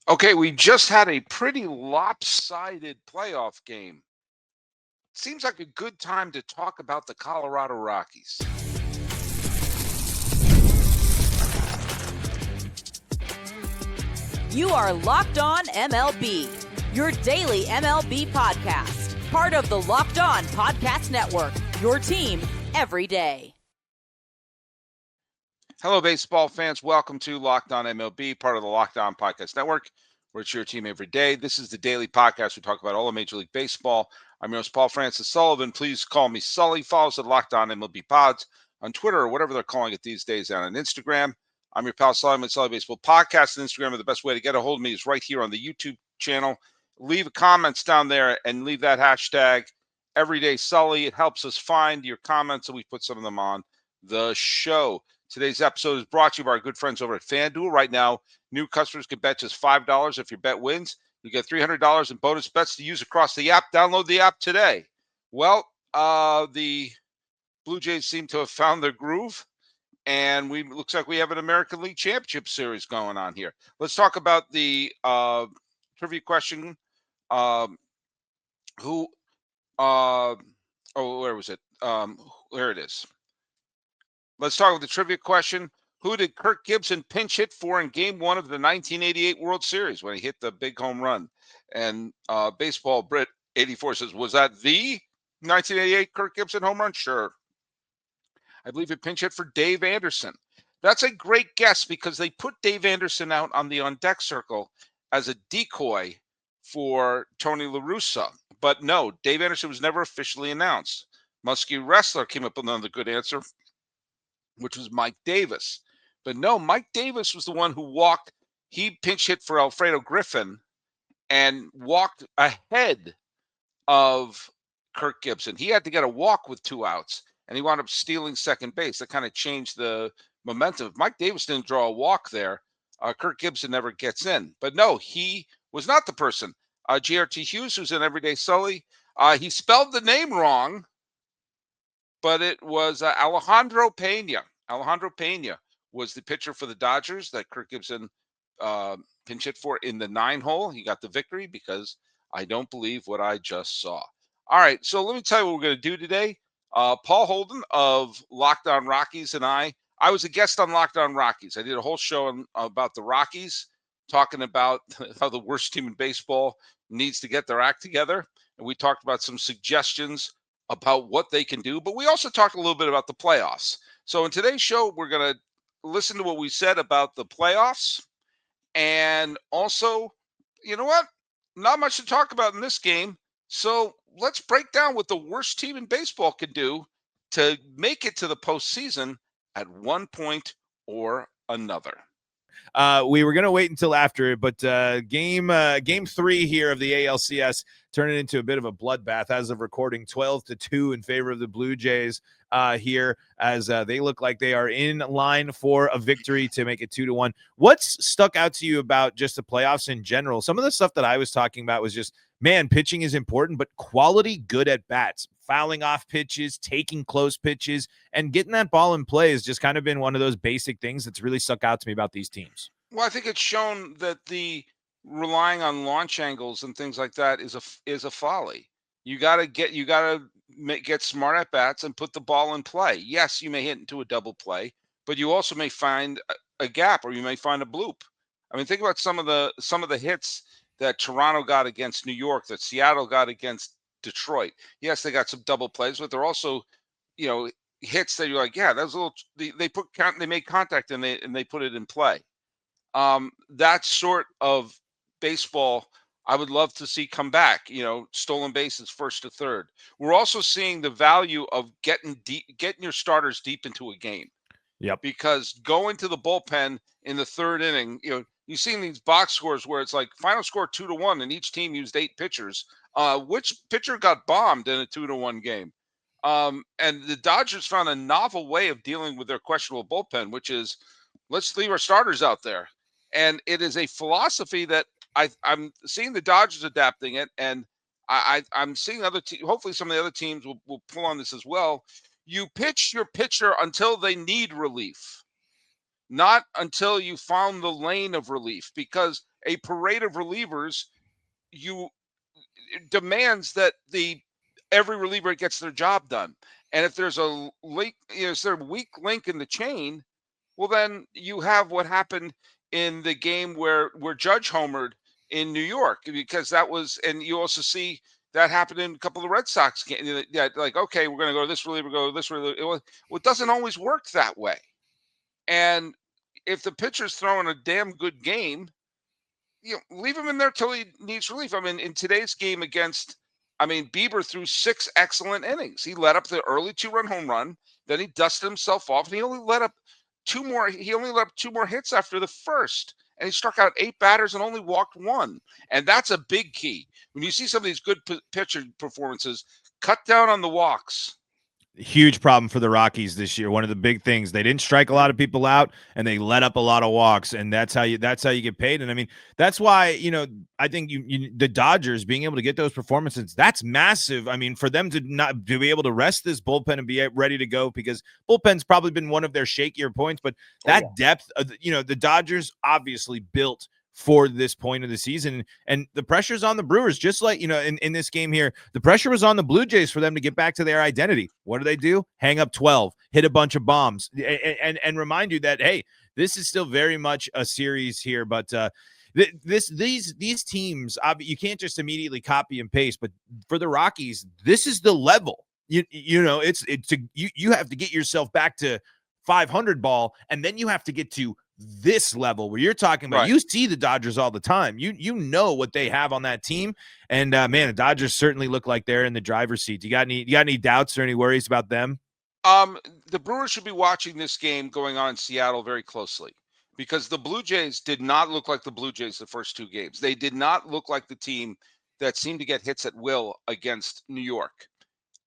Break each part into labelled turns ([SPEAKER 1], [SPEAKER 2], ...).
[SPEAKER 1] Okay, we just had a pretty lopsided playoff game. Seems like a good time to talk about the Colorado Rockies.
[SPEAKER 2] You are Locked On MLB, your daily MLB podcast. Part of the Locked On Podcast Network, your team every day.
[SPEAKER 1] Hello, baseball fans. Welcome to Locked On MLB, part of the Locked On Podcast Network, where it's your team every day. This is the daily podcast. We talk about all of Major League Baseball. I'm your host, Paul Francis Sullivan. Please call me Sully. Follow us at Locked On MLB Pods on Twitter or whatever they're calling it these days, and on Instagram. I'm your pal Sully with Sully Baseball Podcast and Instagram. The best way to get a hold of me is right here on the YouTube channel. Leave comments down there and leave that hashtag Everyday Sully. It helps us find your comments, and we put some of them on the show. Today's episode is brought to you by our good friends over at FanDuel. Right now, new customers can bet just $5 if your bet wins. You get $300 in bonus bets to use across the app. Download the app today. Well, the Blue Jays seem to have found their groove, and looks like we have an American League Championship Series going on here. Let's talk about the trivia question. Where was it? There it is. Let's talk about the trivia question. Who did Kirk Gibson pinch hit for in Game 1 of the 1988 World Series when he hit the big home run? And Baseball Brit 84 says, was that the 1988 Kirk Gibson home run? Sure. I believe he pinch hit for Dave Anderson. That's a great guess because they put Dave Anderson out on the on-deck circle as a decoy for Tony La Russa. But no, Dave Anderson was never officially announced. Muskie Wrestler came up with another good answer, which was Mike Davis. But no, Mike Davis was the one who walked. He pinch hit for Alfredo Griffin and walked ahead of Kirk Gibson. He had to get a walk with 2 outs, and he wound up stealing second base. That kind of changed the momentum. If Mike Davis didn't draw a walk there, Kirk Gibson never gets in. But no, he was not the person. GRT Hughes, who's in Everyday Sully, he spelled the name wrong, but it was Alejandro Pena. Alejandro Pena was the pitcher for the Dodgers that Kirk Gibson pinch hit for in the 9-hole. He got the victory because I don't believe what I just saw. All right, so let me tell you what we're going to do today. Paul Holden of Locked On Rockies and I was a guest on Locked On Rockies. I did a whole show about the Rockies, talking about how the worst team in baseball needs to get their act together. And we talked about some suggestions about what they can do, but we also talked a little bit about the playoffs. So in today's show, we're going to listen to what we said about the playoffs. And also, you know what? Not much to talk about in this game. So let's break down what the worst team in baseball can do to make it to the postseason at one point or another.
[SPEAKER 3] We were going to wait until after, but game 3 here of the ALCS turned into a bit of a bloodbath as of recording, 12-2 in favor of the Blue Jays here, as they look like they are in line for a victory to make it 2-1. What's stuck out to you about just the playoffs in general? Some of the stuff that I was talking about was just, man, pitching is important, but quality good at bats, fouling off pitches, taking close pitches, and getting that ball in play has just kind of been one of those basic things that's really stuck out to me about these teams.
[SPEAKER 1] Well, I think it's shown that the relying on launch angles and things like that is a folly. You got to get smart at bats and put the ball in play. Yes, you may hit into a double play, but you also may find a gap or you may find a bloop. I mean, think about some of the hits that Toronto got against New York, that Seattle got against Detroit. Yes, they got some double plays, but they're also, hits that you're like, yeah, that's a little. They made contact and they put it in play. That sort of baseball I would love to see come back. Stolen bases first to third. We're also seeing the value of getting your starters deep into a game.
[SPEAKER 3] Yep.
[SPEAKER 1] Because going to the bullpen in the third inning, you've seen these box scores where it's like final score 2-1 and each team used 8 pitchers. Which pitcher got bombed in a 2-1 game? And the Dodgers found a novel way of dealing with their questionable bullpen, which is let's leave our starters out there. And it is a philosophy that I'm seeing the Dodgers adapting it, and I'm seeing hopefully some of the other teams will pull on this as well. You pitch your pitcher until they need relief, not until you found the lane of relief, because a parade of relievers, demands that every reliever gets their job done. And if there's a link, is there a weak link in the chain? Well, then you have what happened in the game where Judge homered in New York, because that was, and you also see that happened in a couple of Red Sox games. Yeah, like, okay, we're going to go to this reliever, go to this reliever. Well, it doesn't always work that way. And if the pitcher's throwing a damn good game, leave him in there till he needs relief. I mean, in today's game Bieber threw 6 excellent innings. He let up the early 2-run home run, then he dusted himself off, and he only let up 2 more. He only let up 2 more hits after the first, and he struck out 8 batters and only walked 1. And that's a big key. When you see some of these good pitcher performances, cut down on the walks.
[SPEAKER 3] Huge problem for the Rockies this year. One of the big things, they didn't strike a lot of people out, and they let up a lot of walks, and that's how you get paid. And I mean, that's why, I think the Dodgers being able to get those performances, that's massive. I mean, for them to be able to rest this bullpen and be ready to go, because bullpen's probably been one of their shakier points, but that depth of, the Dodgers obviously built for this point of the season, and the pressure's on the Brewers, just like, in this game here, the pressure was on the Blue Jays for them to get back to their identity. What do? Hang up 12, hit a bunch of bombs, and remind you that, hey, this is still very much a series here, but these teams, you can't just immediately copy and paste, but for the Rockies, this is the level. You have to get yourself back to 500 ball, and then you have to get to this level where you're talking about, right. You see the Dodgers all the time. You know what they have on that team, and man, the Dodgers certainly look like they're in the driver's seat. You got any doubts or any worries about them?
[SPEAKER 1] The Brewers should be watching this game going on in Seattle very closely, because the Blue Jays did not look like the Blue Jays the first 2 games. They did not look like the team that seemed to get hits at will against New York.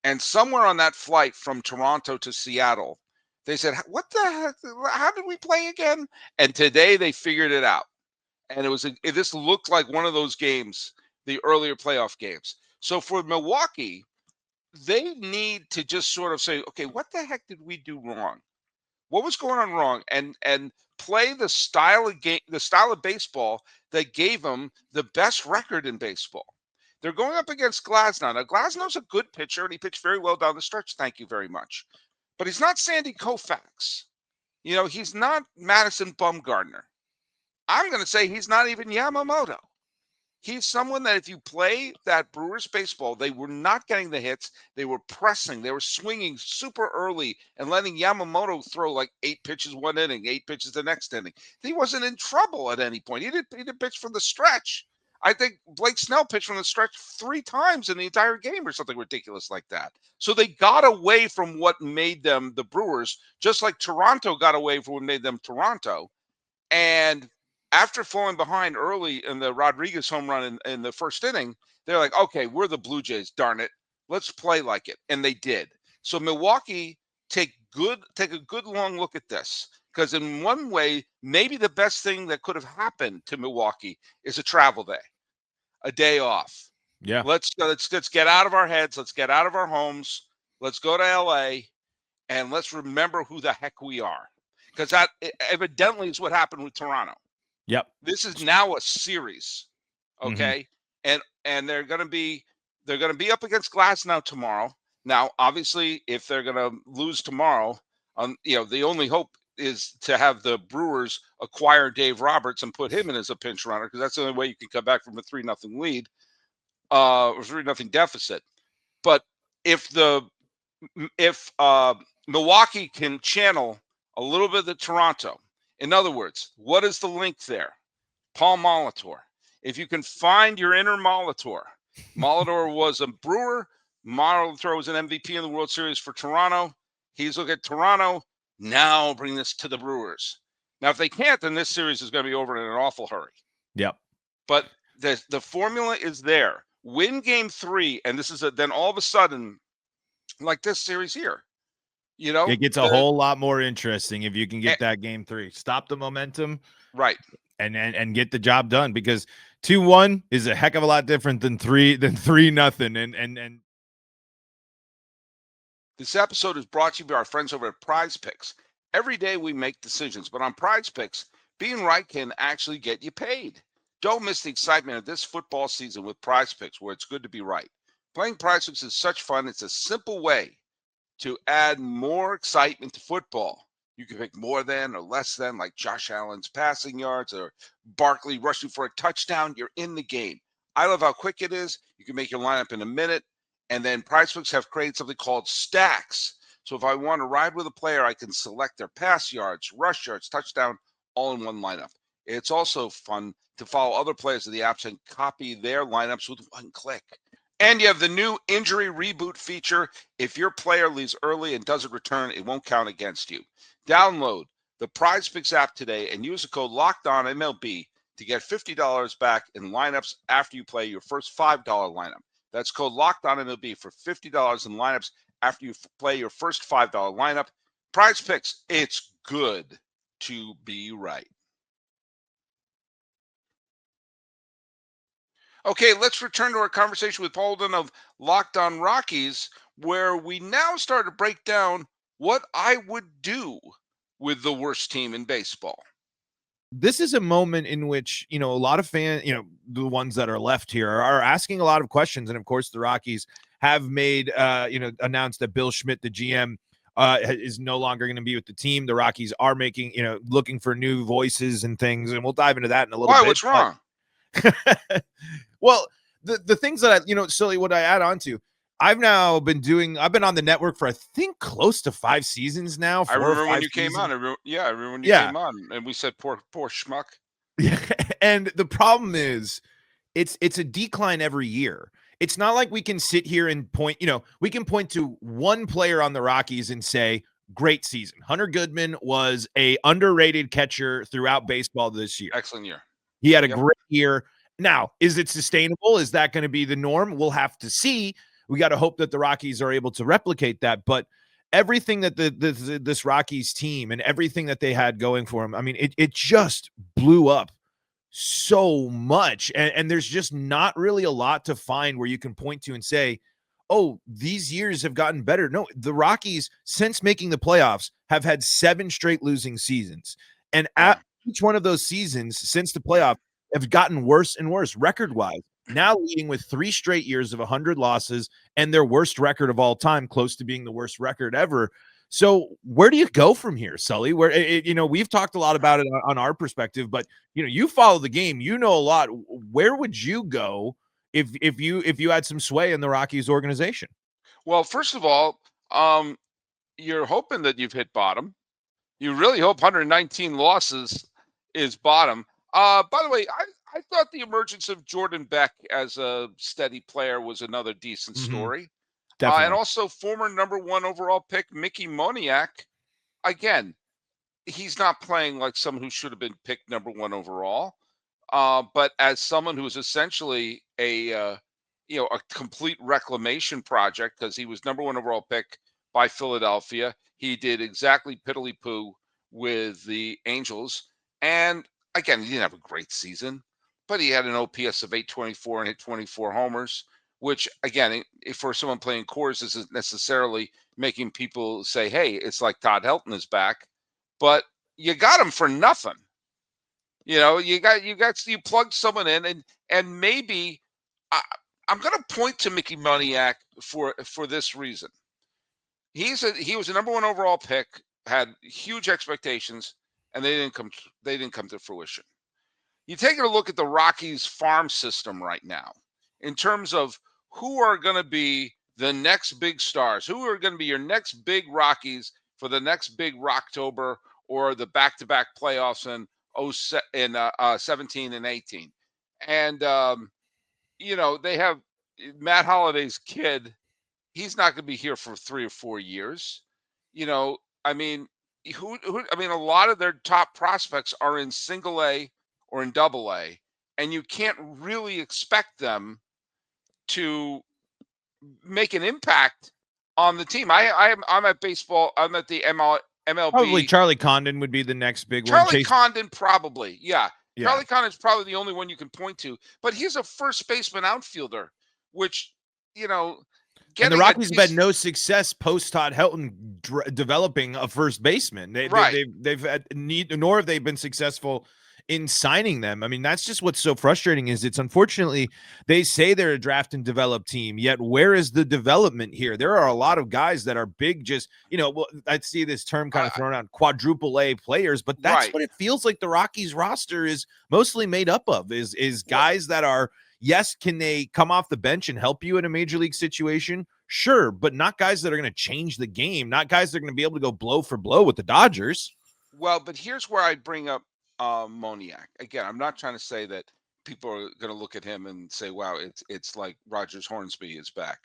[SPEAKER 1] And somewhere on that flight from Toronto to Seattle, they said, what the heck? How did we play again? And today they figured it out. And this looked like one of those games, the earlier playoff games. So for Milwaukee, they need to just sort of say, okay, what the heck did we do wrong? What was going on wrong? And play the style of baseball that gave them the best record in baseball. They're going up against Glasnow. Now, Glasnow's a good pitcher, and he pitched very well down the stretch. Thank you very much. But he's not Sandy Koufax. He's not Madison Bumgarner. I'm going to say he's not even Yamamoto. He's someone that if you play that Brewers baseball, they were not getting the hits. They were pressing. They were swinging super early and letting Yamamoto throw like 8 pitches 1 inning, 8 pitches the next inning. He wasn't in trouble at any point. He didn't pitch from the stretch. I think Blake Snell pitched from the stretch 3 times in the entire game or something ridiculous like that. So they got away from what made them the Brewers, just like Toronto got away from what made them Toronto. And after falling behind early in the Rodriguez home run in the first inning, they're like, okay, we're the Blue Jays, darn it. Let's play like it. And they did. So Milwaukee, take a good long look at this. Because in one way, maybe the best thing that could have happened to Milwaukee is a travel day, a day off.
[SPEAKER 3] Yeah.
[SPEAKER 1] Let's get out of our heads. Let's get out of our homes. Let's go to LA, and let's remember who the heck we are. Because that evidently is what happened with Toronto.
[SPEAKER 3] Yep.
[SPEAKER 1] This is now a series. Okay. Mm-hmm. And they're going to be up against Glasnow tomorrow. Now, obviously, if they're going to lose tomorrow, the only hope is to have the Brewers acquire Dave Roberts and put him in as a pinch runner, because that's the only way you can come back from a 3-0 lead or 3-0 deficit. But if Milwaukee can channel a little bit of Toronto, in other words, what is the link there? Paul Molitor. If you can find your inner Molitor was a Brewer. Molitor was an MVP in the World Series for Toronto. He's looking at Toronto. Now bring this to the Brewers. Now, if they can't, then this series is going to be over in an awful hurry.
[SPEAKER 3] Yep.
[SPEAKER 1] But the formula is there. Win game 3, and this is then all of a sudden, like this series here,
[SPEAKER 3] it gets a whole lot more interesting if you can get that game 3. Stop the momentum,
[SPEAKER 1] right,
[SPEAKER 3] and get the job done, because 2-1 is a heck of a lot different than 3-0. And
[SPEAKER 1] this episode is brought to you by our friends over at Prize Picks. Every day we make decisions, but on Prize Picks, being right can actually get you paid. Don't miss the excitement of this football season with Prize Picks, where it's good to be right. Playing Prize Picks is such fun. It's a simple way to add more excitement to football. You can pick more than or less than, like Josh Allen's passing yards or Barkley rushing for a touchdown. You're in the game. I love how quick it is. You can make your lineup in a minute. And then Prize Picks have created something called stacks. So if I want to ride with a player, I can select their pass yards, rush yards, touchdown, all in one lineup. It's also fun to follow other players of the apps and copy their lineups with one click. And you have the new injury reboot feature. If your player leaves early and doesn't return, it won't count against you. Download the Prize Picks app today and use the code LOCKEDONMLB to get $50 back in lineups after you play your first $5 lineup. That's code LOCKEDONMLB for $50 in lineups after you play your first $5 lineup. Prize Picks, it's good to be right. Okay, let's return to our conversation with Paul Holden of Locked On Rockies, where we now start to break down what I would do with the worst team in baseball.
[SPEAKER 3] This is a moment in which, a lot of fans, the ones that are left here are asking a lot of questions. And of course, the Rockies have made, announced that Bill Schmidt, the GM, is no longer going to be with the team. The Rockies are making, looking for new voices and things. And we'll dive into that in a little bit.
[SPEAKER 1] What's wrong?
[SPEAKER 3] Well, the things that Sully, what I add on to, I've been on the network for, I think, close to 5 seasons now.
[SPEAKER 1] I remember when you came on. I remember when you came on and we said, poor schmuck.
[SPEAKER 3] Yeah. And the problem is it's a decline every year. It's not like we can sit here and point, we can point to one player on the Rockies and say, great season. Hunter Goodman was a underrated catcher throughout baseball this year.
[SPEAKER 1] Excellent year.
[SPEAKER 3] He had a great year. Now, is it sustainable? Is that going to be the norm? We'll have to see. We got to hope that the Rockies are able to replicate that. But everything that this Rockies team and everything that they had going for them, I mean, it just blew up so much. And there's just not really a lot to find where you can point to and say, oh, these years have gotten better. No, the Rockies, since making the playoffs, have had 7 straight losing seasons. And at each one of those seasons since the playoff have gotten worse and worse record-wise, now leading with 3 straight years of 100 losses and their worst record of all time, close to being the worst record ever. So where do you go from here, Sully? Where we've talked a lot about it on our perspective, but you follow the game, a lot. Where would you go if you had some sway in the Rockies organization?
[SPEAKER 1] Well, first of all, you're hoping that you've hit bottom. You really hope 119 losses is bottom. By the way, I thought the emergence of Jordan Beck as a steady player was another decent story.
[SPEAKER 3] Definitely.
[SPEAKER 1] And also former number 1 overall pick, Mickey Moniak. Again, he's not playing like someone who should have been picked number 1 overall. But as someone who is essentially a complete reclamation project, because he was number 1 overall pick by Philadelphia. He did exactly piddly-poo with the Angels. And again, he didn't have a great season, but he had an OPS of 824 and hit 24 homers, which, again, if for someone playing Coors, isn't necessarily making people say, hey, it's like Todd Helton is back. But you got him for nothing. You plugged someone in, and maybe I'm going to point to Mickey Moniak for this reason. He was a number 1 overall pick, had huge expectations, and they didn't come to fruition. You take a look at the Rockies farm system right now in terms of who are going to be the next big stars, who are going to be your next big Rockies for the next big Rocktober or the back-to-back playoffs in 17 and 18. And, they have Matt Holliday's kid. He's not going to be here for 3 or 4 years. A lot of their top prospects are in single A or in double A, and you can't really expect them to make an impact on the team. I'm at baseball. I'm at the MLB.
[SPEAKER 3] Probably Charlie Condon would be the next big one.
[SPEAKER 1] Charlie Condon, probably. Yeah. Charlie Condon's probably the only one you can point to, but he's a first baseman outfielder, which,
[SPEAKER 3] and the Rockies have had no success post Todd Helton developing a first baseman. They've had nor have they been successful in signing them. I mean, that's just what's so frustrating is it's unfortunately they say they're a draft and develop team, yet where is the development here? There are a lot of guys that are big, just, well, I'd see this term kind of thrown out, quadruple A players, but that's
[SPEAKER 1] Right.
[SPEAKER 3] what it feels like the Rockies roster is mostly made up of is guys that are, yes, can they come off the bench and help you in a major league situation? Sure, but not guys that are going to change the game, not guys that are going to be able to go blow for blow with the Dodgers.
[SPEAKER 1] Well, but here's where I bring up Moniak. Again, I'm not trying to say that people are going to look at him and say, "Wow, it's like Rogers Hornsby is back,"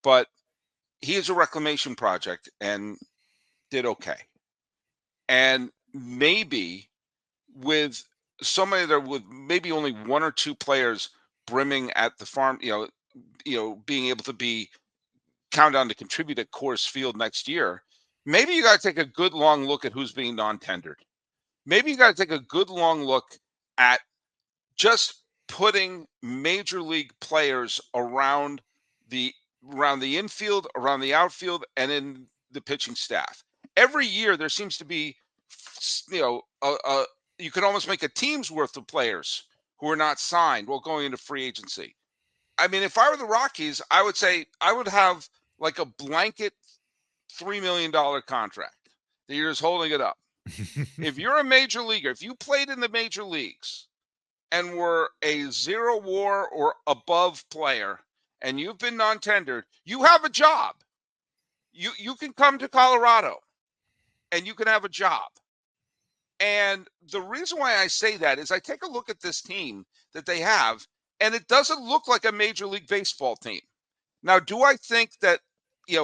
[SPEAKER 1] but he is a reclamation project and did okay. And maybe with somebody there with maybe only one or two players brimming at the farm, being able to be count on to contribute at Coors Field next year, maybe you got to take a good long look at who's being non-tendered. Maybe you got to take a good long look at just putting major league players around the infield, around the outfield, and in the pitching staff. Every year there seems to be, you could almost make a team's worth of players who are not signed while going into free agency. I mean, if I were the Rockies, I would say I would have like a blanket $3 million contract that you're just holding it up. If you're a major leaguer, if you played in the major leagues and were a 0 WAR or above player and you've been non-tendered, you have a job. You can come to Colorado and you can have a job. And the reason why I say that is I take a look at this team that they have, and it doesn't look like a Major League Baseball team. Now, do I think that,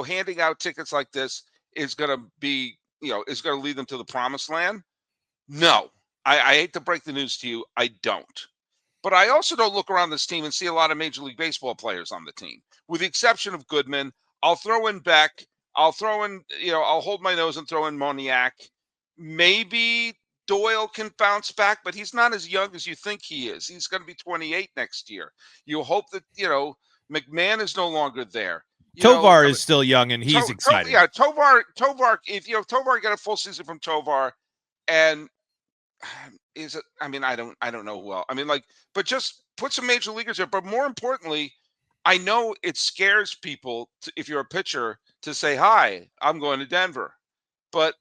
[SPEAKER 1] handing out tickets like this is going to be, is going to lead them to the promised land? No. I hate to break the news to you. I don't. But I also don't look around this team and see a lot of Major League Baseball players on the team, with the exception of Goodman. I'll throw in Beck. I'll throw in, I'll hold my nose and throw in Moniak. Maybe Doyle can bounce back, but he's not as young as you think he is. He's going to be 28 next year. You hope that, McMahon is no longer there.
[SPEAKER 3] Tovar is still young and he's excited.
[SPEAKER 1] Tovar. If Tovar got a full season from Tovar, and is it? I mean, I don't know who else. I mean, but just put some major leaguers there. But more importantly, I know it scares people if you're a pitcher to say, "Hi, I'm going to Denver," but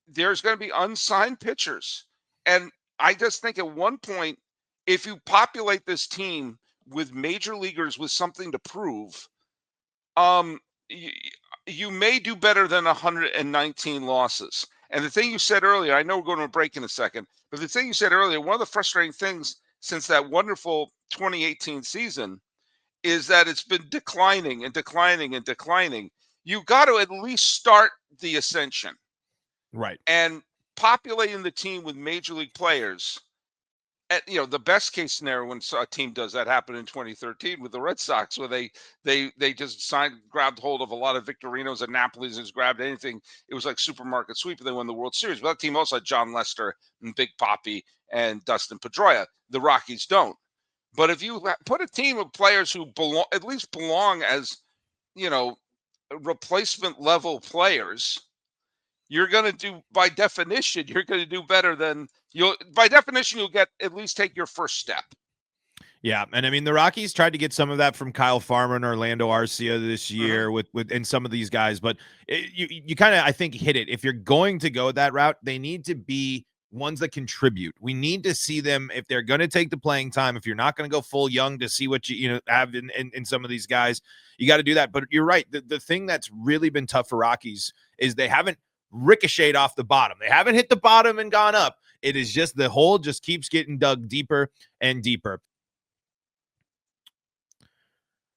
[SPEAKER 1] there's going to be unsigned pitchers, and I just think at one point, if you populate this team with major leaguers with something to prove, you may do better than 119 losses. And the thing you said earlier, I know we're going to break in a second, but the thing you said earlier, one of the frustrating things since that wonderful 2018 season is that it's been declining and declining and declining. You got to at least start the ascension.
[SPEAKER 3] Right.
[SPEAKER 1] And populating the team with major league players. The best case scenario when a team does that happened in 2013 with the Red Sox, where they just grabbed hold of a lot of Victorinos and Napoli's, and grabbed anything. It was like supermarket sweep, and they won the World Series. But that team also had John Lester and Big Papi and Dustin Pedroia. The Rockies don't. But if you put a team of players who at least belong as, replacement level players, you're going to do, by definition, you're going to do better than you'll get at least take your first step.
[SPEAKER 3] Yeah. And I mean, the Rockies tried to get some of that from Kyle Farmer and Orlando Arcia this year with and some of these guys, but you kind of, I think, hit it. If you're going to go that route, they need to be ones that contribute. We need to see them, if they're going to take the playing time, if you're not going to go full young, to see what you have in some of these guys, you got to do that. But you're right. The thing that's really been tough for Rockies is they haven't ricocheted off the bottom. They haven't hit the bottom and gone up. It is just the hole just keeps getting dug deeper and deeper.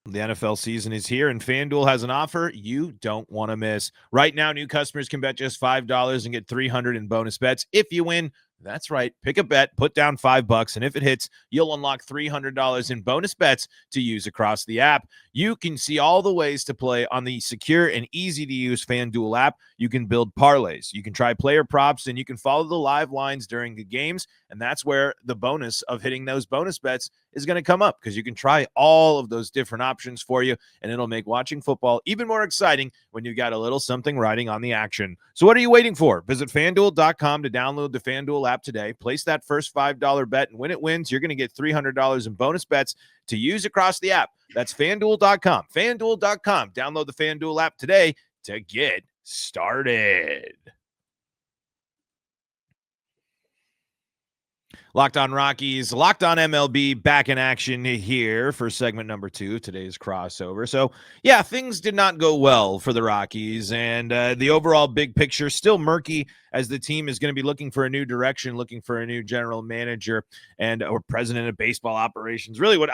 [SPEAKER 3] The NFL season is here, and FanDuel has an offer you don't want to miss. Right now, new customers can bet just $5 and get $300 in bonus bets if you win. That's right. Pick a bet, put down $5, and if it hits, you'll unlock $300 in bonus bets to use across the app. You can see all the ways to play on the secure and easy-to-use FanDuel app. You can build parlays, you can try player props, and you can follow the live lines during the games, and that's where the bonus of hitting those bonus bets is going to come up, because you can try all of those different options for you, and it'll make watching football even more exciting when you've got a little something riding on the action. So what are you waiting for? Visit FanDuel.com to download the FanDuel FanDuel app today. Place that first $5 bet, and when it wins, you're going to get $300 in bonus bets to use across the app. That's FanDuel.com. FanDuel.com. Download the FanDuel app today to get started. Locked On Rockies, Locked On MLB, back in action here for segment number 2 of today's crossover. So, yeah, things did not go well for the Rockies, and the overall big picture still murky as the team is going to be looking for a new direction, looking for a new general manager and or president of baseball operations. Really,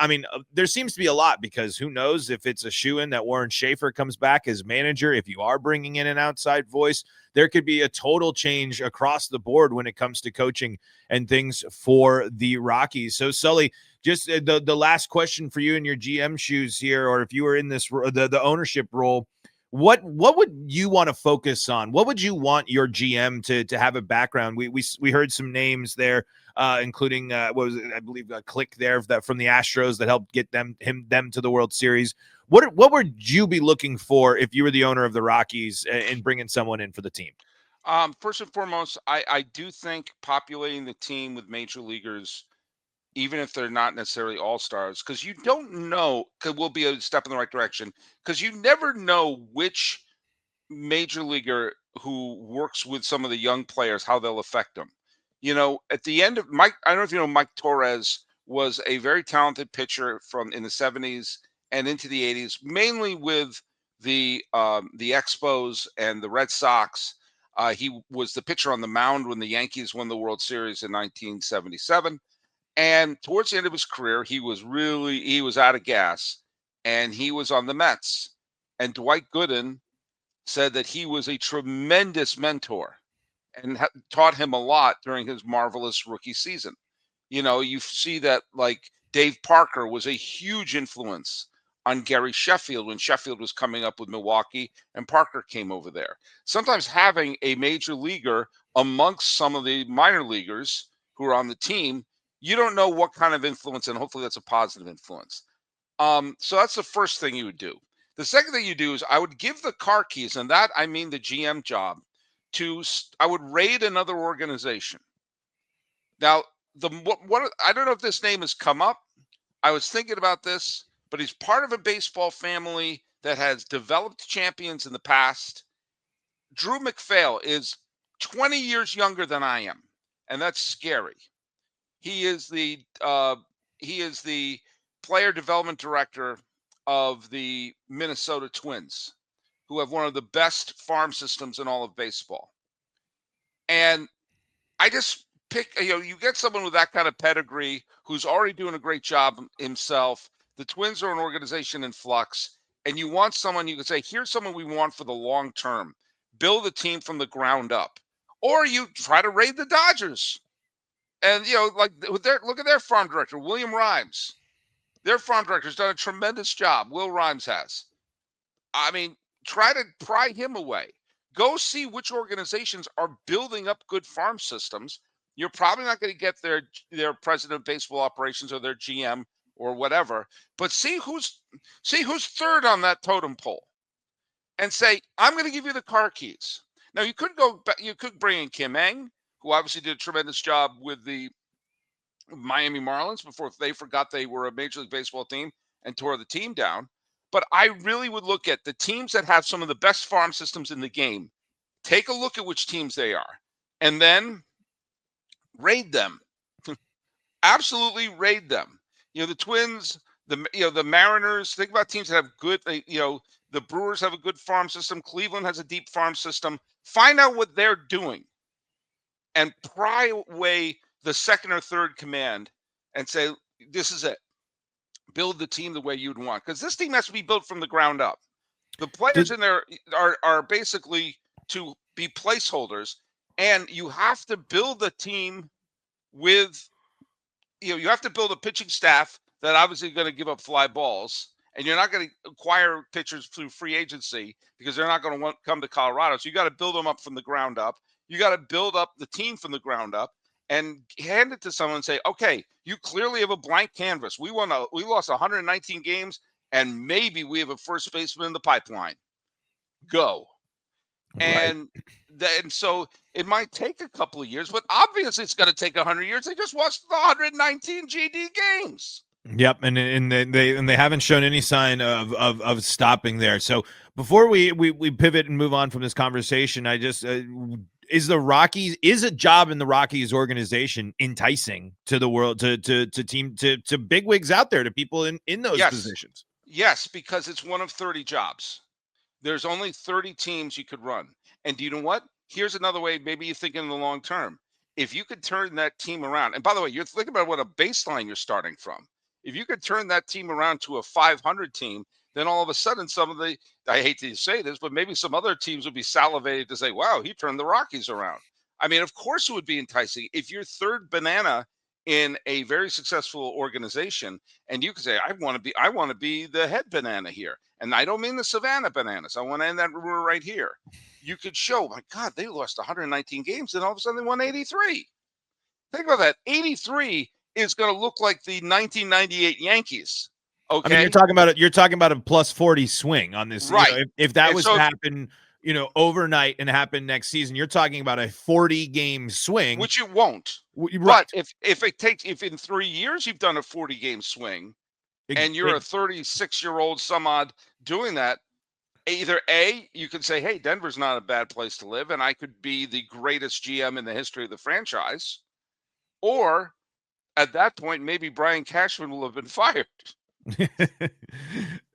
[SPEAKER 3] there seems to be a lot, because who knows if it's a shoo-in that Warren Schaefer comes back as manager. If you are bringing in an outside voice, there could be a total change across the board when it comes to coaching and things for the Rockies. So, Sully, just the last question for you in your GM shoes here, or if you were in this the ownership role, what would you want to focus on? What would you want your GM to have a background? We heard some names there, including what was it? I believe a Click there that from the Astros that helped get them to the World Series. What would you be looking for if you were the owner of the Rockies and bringing someone in for the team?
[SPEAKER 1] First and foremost, I do think populating the team with major leaguers, even if they're not necessarily all-stars, because you don't know, will be a step in the right direction, because you never know which major leaguer who works with some of the young players, how they'll affect them. At the end of Mike, I don't know if you know, Mike Torres was a very talented pitcher from in the 70s and into the 80s, mainly with the Expos and the Red Sox. He was the pitcher on the mound when the Yankees won the World Series in 1977. And towards the end of his career, he was out of gas, and he was on the Mets. And Dwight Gooden said that he was a tremendous mentor and taught him a lot during his marvelous rookie season. You see that, like, Dave Parker was a huge influence on Gary Sheffield when Sheffield was coming up with Milwaukee and Parker came over there. Sometimes having a major leaguer amongst some of the minor leaguers who are on the team, you don't know what kind of influence, and hopefully that's a positive influence. So that's the first thing you would do. The second thing you do is I would give the car keys, and that I mean the GM job, I would raid another organization. Now, I don't know if this name has come up. I was thinking about this, but he's part of a baseball family that has developed champions in the past. Drew McPhail is 20 years younger than I am, and that's scary. He is the player development director of the Minnesota Twins, who have one of the best farm systems in all of baseball. And I just pick, you get someone with that kind of pedigree who's already doing a great job himself. The Twins are an organization in flux, and you want someone you can say, here's someone we want for the long term. Build a team from the ground up. Or you try to raid the Dodgers. And, look at their farm director, William Rhymes. Their farm director's done a tremendous job. Will Rhymes has. I mean, try to pry him away. Go see which organizations are building up good farm systems. You're probably not going to get their president of baseball operations or their GM or whatever, but see who's third on that totem pole, and say, I'm going to give you the car keys. Now you could bring in Kim Eng, who obviously did a tremendous job with the Miami Marlins before they forgot they were a Major League Baseball team and tore the team down. But I really would look at the teams that have some of the best farm systems in the game. Take a look at which teams they are, and then raid them. Absolutely raid them. The Twins, the Mariners. Think about teams that have good. The Brewers have a good farm system. Cleveland has a deep farm system. Find out what they're doing, and pry away the second or third command, and say, this is it. Build the team the way you'd want, because this team has to be built from the ground up. The players in there are basically to be placeholders, and you have to build a team with, you have to build a pitching staff that obviously going to give up fly balls, and you're not going to acquire pitchers through free agency because they're not going to come to Colorado. So you got to build them up from the ground up. You got to build up the team from the ground up and hand it to someone and say, okay, you clearly have a blank canvas. We lost 119 games, and maybe we have a first baseman in the pipeline. Go.
[SPEAKER 3] Right.
[SPEAKER 1] And then so it might take a couple of years, but obviously it's going to take 100 years. They just watched the 119 GD games.
[SPEAKER 3] Yep, and they haven't shown any sign of stopping there. So before we pivot and move on from this conversation, I just is a job in the Rockies organization enticing to the world to bigwigs out there, to people in those
[SPEAKER 1] Yes.
[SPEAKER 3] positions?
[SPEAKER 1] Yes, because it's one of 30 jobs. There's only 30 teams you could run. And do you know what? Here's another way, maybe you think in the long term. If you could turn that team around, and by the way, you're thinking about what a baseline you're starting from. If you could turn that team around to a 500 team, then all of a sudden some of the, I hate to say this, but maybe some other teams would be salivated to say, wow, he turned the Rockies around. I mean, of course it would be enticing. If you're third banana in a very successful organization, and you could say, I want to be the head banana here. And I don't mean the Savannah Bananas. I want to end that rumor right here. You could show, my God, they lost 119 games, and all of a sudden they won 83. Think about that. 83 is going to look like the 1998 Yankees.
[SPEAKER 3] I mean,
[SPEAKER 1] Okay,
[SPEAKER 3] you're talking about a plus 40 swing on this.
[SPEAKER 1] right.
[SPEAKER 3] If that
[SPEAKER 1] And
[SPEAKER 3] was
[SPEAKER 1] so,
[SPEAKER 3] to happen, overnight and happen next season, you're talking about a 40 game swing.
[SPEAKER 1] which it won't.
[SPEAKER 3] Right.
[SPEAKER 1] But if in 3 years you've done a 40 game swing,
[SPEAKER 3] Ex-
[SPEAKER 1] and you're a 36-year-old some odd doing that, either A, you could say, hey, Denver's not a bad place to live, and I could be the greatest GM in the history of the franchise. Or at that point, maybe Brian Cashman will have been fired.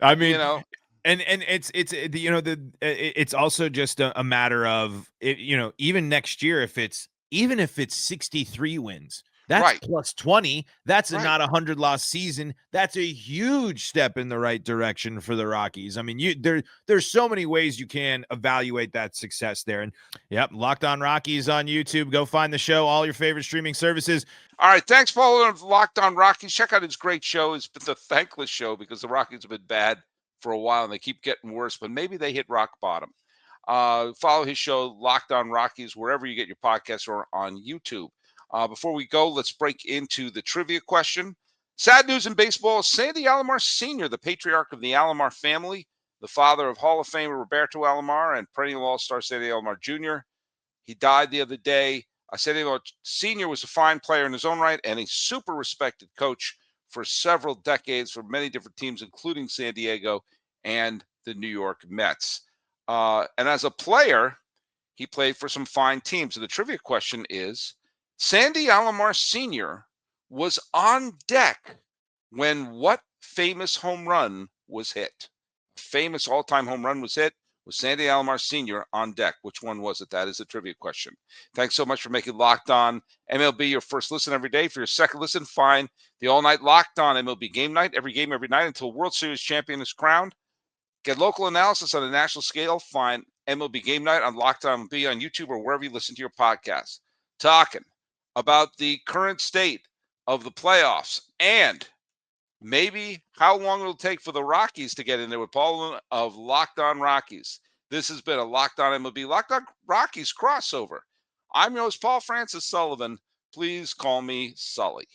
[SPEAKER 3] I
[SPEAKER 1] You
[SPEAKER 3] mean,
[SPEAKER 1] know,
[SPEAKER 3] and it's also just a matter of it, even next year, even if it's 63 wins, that's
[SPEAKER 1] right,
[SPEAKER 3] plus 20. That's
[SPEAKER 1] right.
[SPEAKER 3] not a 100 loss season. That's a huge step in the right direction for the Rockies. I mean, there's so many ways you can evaluate that success there. And yep, Locked On Rockies on YouTube. Go find the show, all your favorite streaming services.
[SPEAKER 1] All right, thanks, Paul, of Locked On Rockies. Check out his great show. It's the thankless show because the Rockies have been bad for a while and they keep getting worse, but maybe they hit rock bottom. Follow his show, Locked On Rockies, wherever you get your podcasts or on YouTube. Before we go, let's break into the trivia question. Sad news in baseball. Sandy Alomar Sr., the patriarch of the Alomar family, the father of Hall of Famer Roberto Alomar and perennial All-Star Sandy Alomar Jr., he died the other day. Sandy Alomar Sr. was a fine player in his own right and a super respected coach for several decades for many different teams, including San Diego and the New York Mets. And as a player, he played for some fine teams. So the trivia question is, Sandy Alomar Sr. was on deck when what famous home run was hit? Famous all-time home run was hit with Sandy Alomar Sr. on deck. Which one was it? That is a trivia question. Thanks so much for making Locked On MLB your first listen every day. For your second listen, find the all-night Locked On MLB Game Night, every game, every night until World Series champion is crowned. Get local analysis on a national scale. Find MLB Game Night on Locked On MLB on YouTube or wherever you listen to your podcasts. Talking about the current state of the playoffs and maybe how long it'll take for the Rockies to get in there with Paul of Locked On Rockies. This has been a Locked On MLB, Locked On Rockies crossover. I'm your host, Paul Francis Sullivan. Please call me Sully.